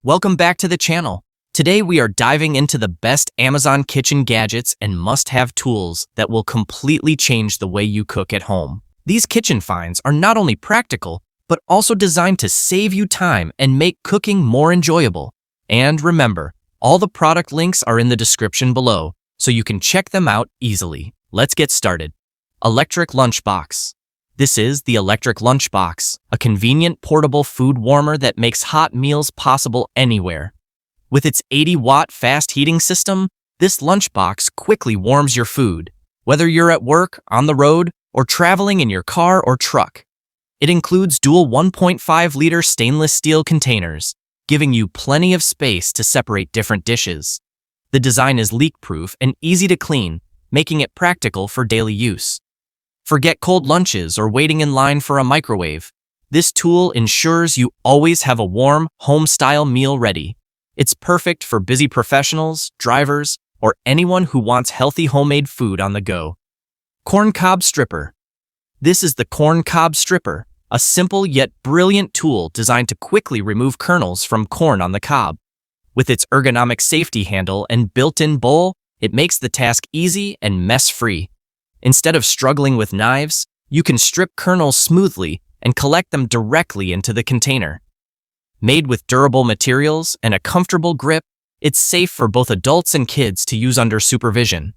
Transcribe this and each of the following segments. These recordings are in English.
Welcome back to the channel. Today we are diving into the best Amazon kitchen gadgets and must-have tools that will completely change the way you cook at home. These kitchen finds are not only practical, but also designed to save you time and make cooking more enjoyable. And remember, all the product links are in the description below, so you can check them out easily. Let's get started. Electric lunchbox. This is the electric lunchbox, a convenient portable food warmer that makes hot meals possible anywhere. With its 80-watt fast heating system, this lunchbox quickly warms your food, whether you're at work, on the road, or traveling in your car or truck. It includes dual 1.5-liter stainless steel containers, giving you plenty of space to separate different dishes. The design is leak-proof and easy to clean, making it practical for daily use. Forget cold lunches or waiting in line for a microwave. This tool ensures you always have a warm, home-style meal ready. It's perfect for busy professionals, drivers, or anyone who wants healthy homemade food on the go. Corn cob stripper. This is the corn cob stripper, a simple yet brilliant tool designed to quickly remove kernels from corn on the cob. With its ergonomic safety handle and built-in bowl, it makes the task easy and mess-free. Instead of struggling with knives, you can strip kernels smoothly and collect them directly into the container. Made with durable materials and a comfortable grip, it's safe for both adults and kids to use under supervision.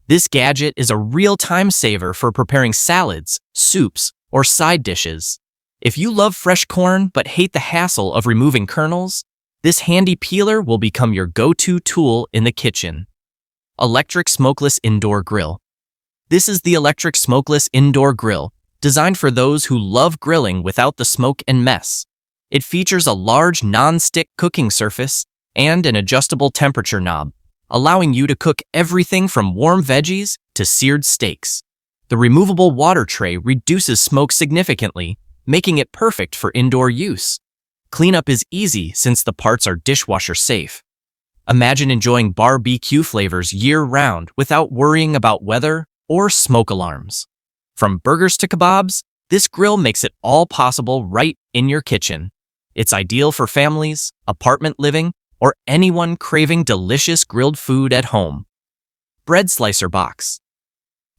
This gadget is a real time saver for preparing salads, soups, or side dishes. If you love fresh corn but hate the hassle of removing kernels, this handy peeler will become your go-to tool in the kitchen. Electric smokeless indoor grill. This is the electric smokeless indoor grill, designed for those who love grilling without the smoke and mess. It features a large non-stick cooking surface and an adjustable temperature knob, allowing you to cook everything from warm veggies to seared steaks. The removable water tray reduces smoke significantly, making it perfect for indoor use. Cleanup is easy since the parts are dishwasher safe. Imagine enjoying barbecue flavors year-round without worrying about weather or smoke alarms. From burgers to kebabs, this grill makes it all possible right in your kitchen. It's ideal for families, apartment living, or anyone craving delicious grilled food at home. Bread slicer box.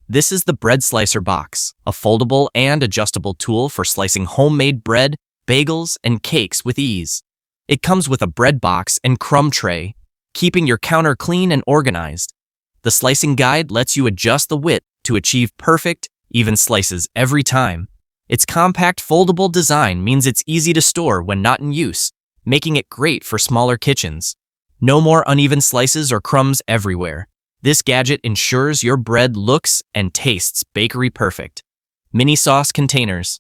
This is the bread slicer box, a foldable and adjustable tool for slicing homemade bread, bagels, and cakes with ease. It comes with a bread box and crumb tray, keeping your counter clean and organized. The slicing guide lets you adjust the width to achieve perfect, even slices every time. Its compact foldable design means it's easy to store when not in use, making it great for smaller kitchens. No more uneven slices or crumbs everywhere. This gadget ensures your bread looks and tastes bakery perfect. Mini sauce containers.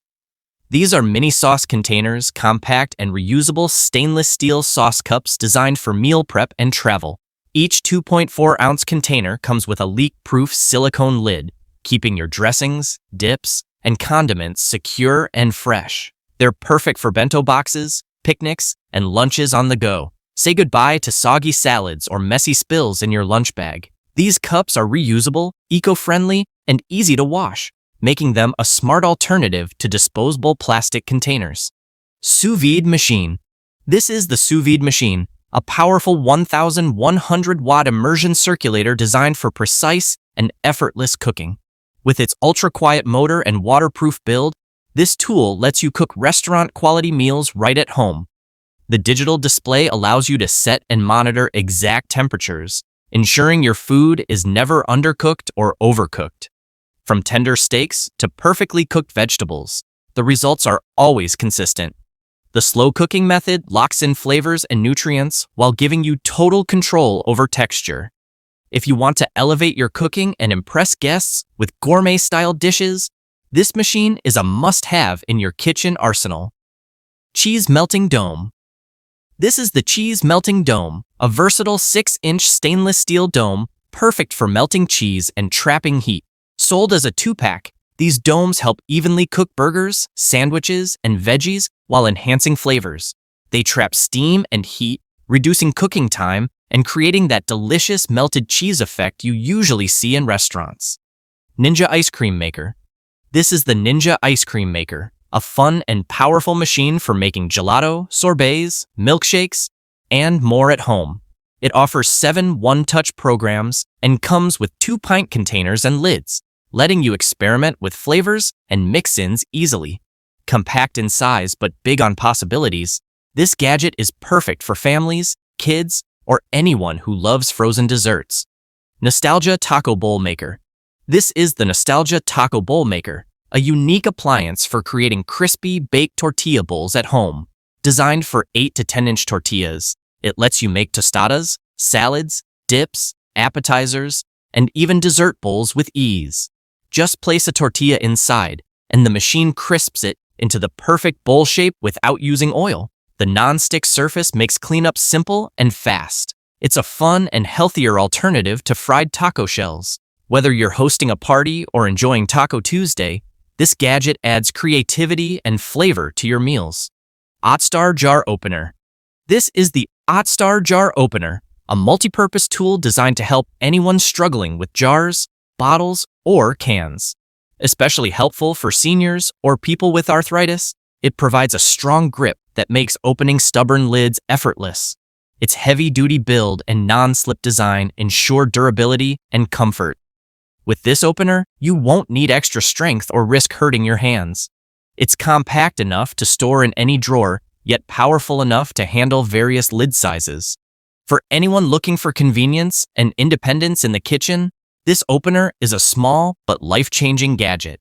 These are mini sauce containers, compact and reusable stainless steel sauce cups designed for meal prep and travel. Each 2.4-ounce container comes with a leak-proof silicone lid, keeping your dressings, dips, and condiments secure and fresh. They're perfect for bento boxes, picnics, and lunches on the go. Say goodbye to soggy salads or messy spills in your lunch bag. These cups are reusable, eco-friendly, and easy to wash, making them a smart alternative to disposable plastic containers. Sous vide machine. This is the sous vide machine, a powerful 1,100-watt immersion circulator designed for precise and effortless cooking. With its ultra-quiet motor and waterproof build, this tool lets you cook restaurant-quality meals right at home. The digital display allows you to set and monitor exact temperatures, ensuring your food is never undercooked or overcooked. From tender steaks to perfectly cooked vegetables, the results are always consistent. The slow cooking method locks in flavors and nutrients while giving you total control over texture. If you want to elevate your cooking and impress guests with gourmet-style dishes, this machine is a must-have in your kitchen arsenal. Cheese melting dome. This is the cheese melting dome, a versatile 6-inch stainless steel dome perfect for melting cheese and trapping heat. Sold as a 2-pack, these domes help evenly cook burgers, sandwiches, and veggies while enhancing flavors. They trap steam and heat, reducing cooking time and creating that delicious melted cheese effect you usually see in restaurants. Ninja ice cream maker. This is the Ninja ice cream maker, a fun and powerful machine for making gelato, sorbets, milkshakes, and more at home. It offers 7 one-touch programs and comes with 2-pint containers and lids, letting you experiment with flavors and mix-ins easily. Compact in size but big on possibilities, this gadget is perfect for families, kids, or anyone who loves frozen desserts. Nostalgia Taco Bowl Maker. This is the Nostalgia Taco Bowl Maker, a unique appliance for creating crispy, baked tortilla bowls at home. Designed for 8 to 10-inch tortillas, it lets you make tostadas, salads, dips, appetizers, and even dessert bowls with ease. Just place a tortilla inside, and the machine crisps it into the perfect bowl shape without using oil. The non-stick surface makes cleanup simple and fast. It's a fun and healthier alternative to fried taco shells. Whether you're hosting a party or enjoying Taco Tuesday, this gadget adds creativity and flavor to your meals. OtStar Jar Opener. This is the OtStar Jar Opener, a multi-purpose tool designed to help anyone struggling with jars, bottles, or cans. Especially helpful for seniors or people with arthritis, it provides a strong grip that makes opening stubborn lids effortless. Its heavy-duty build and non-slip design ensure durability and comfort. With this opener, you won't need extra strength or risk hurting your hands. It's compact enough to store in any drawer, yet powerful enough to handle various lid sizes. For anyone looking for convenience and independence in the kitchen, this opener is a small but life-changing gadget.